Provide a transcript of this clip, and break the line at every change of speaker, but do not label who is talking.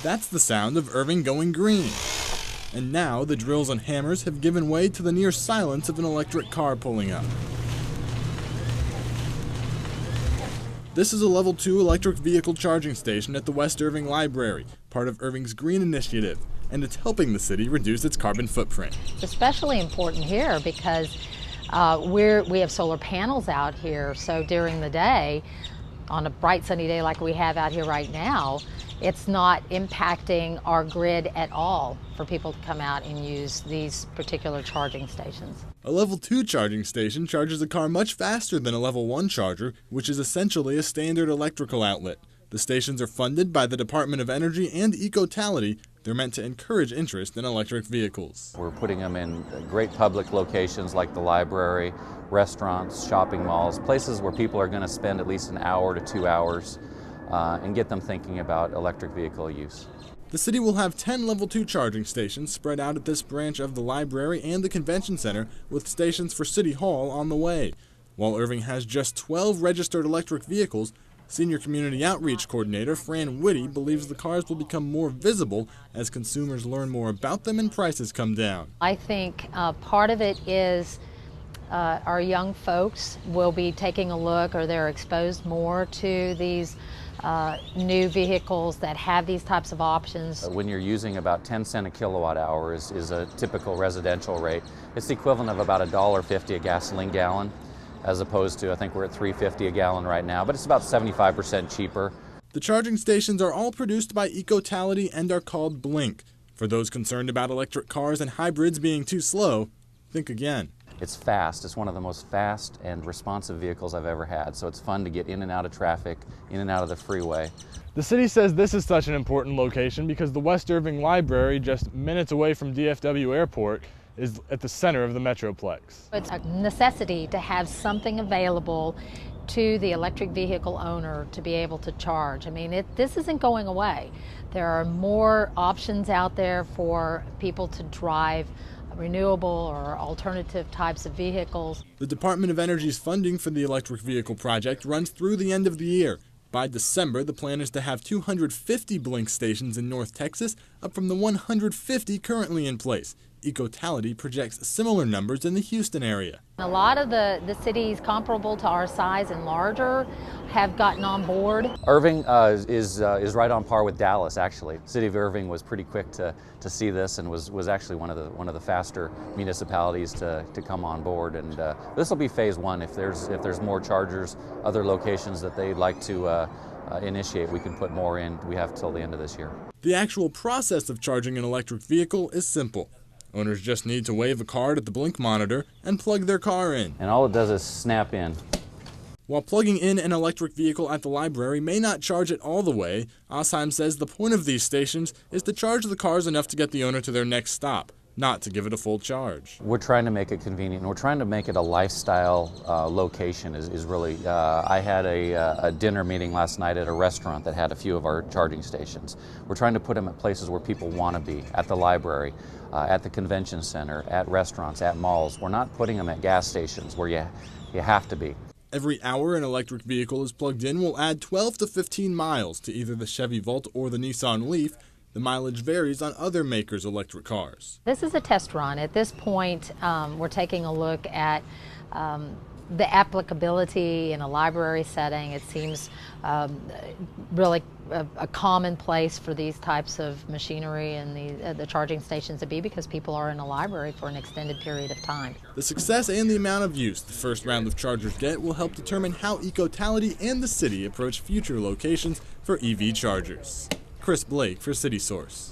That's the sound of Irving going green. And now the drills and hammers have given way to the near silence of an electric car pulling up. This is a level 2 electric vehicle charging station at the West Irving Library, part of Irving's Green Initiative, and it's helping the city reduce its carbon footprint.
It's especially important here because we have solar panels out here, so during the day, on a bright sunny day like we have out here right now, it's not impacting our grid at all for people to come out and use these particular charging stations.
A level 2 charging station charges a car much faster than a level 1 charger, which is essentially a standard electrical outlet. The stations are funded by the Department of Energy and Ecotality. They're meant to encourage interest in electric vehicles.
We're putting them in great public locations like the library, restaurants, shopping malls, places where people are going to spend at least an hour to 2 hours and get them thinking about electric vehicle use.
The city will have 10 level 2 charging stations spread out at this branch of the library and the convention center, with stations for City Hall on the way. While Irving has just 12 registered electric vehicles, Senior Community Outreach Coordinator Fran Whitty believes the cars will become more visible as consumers learn more about them and prices come down.
I think part of it is our young folks will be taking a look, or they're exposed more to these new vehicles that have these types of options.
When you're using about 10 cents a kilowatt hour is a typical residential rate. It's the equivalent of about $1.50 a gasoline gallon, as opposed to, I think we're at $3.50 a gallon right now, but it's about 75% cheaper.
The charging stations are all produced by Ecotality and are called Blink. For those concerned about electric cars and hybrids being too slow, think again.
It's fast. It's one of the most fast and responsive vehicles I've ever had, so it's fun to get in and out of traffic, in and out of the freeway.
The city says this is such an important location because the West Irving Library, just minutes away from DFW Airport, is at the center of the Metroplex.
It's a necessity to have something available to the electric vehicle owner to be able to charge. I mean, this isn't going away. There are more options out there for people to drive renewable or alternative types of vehicles.
The Department of Energy's funding for the electric vehicle project runs through the end of the year. By December, the plan is to have 250 Blink stations in North Texas, up from the 150 currently in place. Ecotality projects similar numbers in the Houston area.
A lot of the cities comparable to our size and larger have gotten on board.
Irving is right on par with Dallas, actually. The city of Irving was pretty quick to see this and was actually one of the faster municipalities to come on board. And this will be phase 1. If there's more chargers, other locations that they'd like to initiate, we can put more in. We have till the end of this year.
The actual process of charging an electric vehicle is simple. Owners just need to wave a card at the Blink monitor and plug their car in.
And all it does is snap in.
While plugging in an electric vehicle at the library may not charge it all the way, Osheim says the point of these stations is to charge the cars enough to get the owner to their next stop, not to give it a full charge.
We're trying to make it convenient, and we're trying to make it a lifestyle location is really. I had a dinner meeting last night at a restaurant that had a few of our charging stations. We're trying to put them at places where people want to be, at the library, at the convention center, at restaurants, at malls. We're not putting them at gas stations where you have to be.
Every hour an electric vehicle is plugged in will add 12 to 15 miles to either the Chevy Volt or the Nissan Leaf. The mileage varies on other makers' electric cars.
This is a test run. At this point, we're taking a look at the applicability in a library setting. It seems really a common place for these types of machinery and the charging stations to be, because people are in a library for an extended period of time.
The success and the amount of use the first round of chargers get will help determine how Ecotality and the city approach future locations for EV chargers. Chris Blake for CitySource.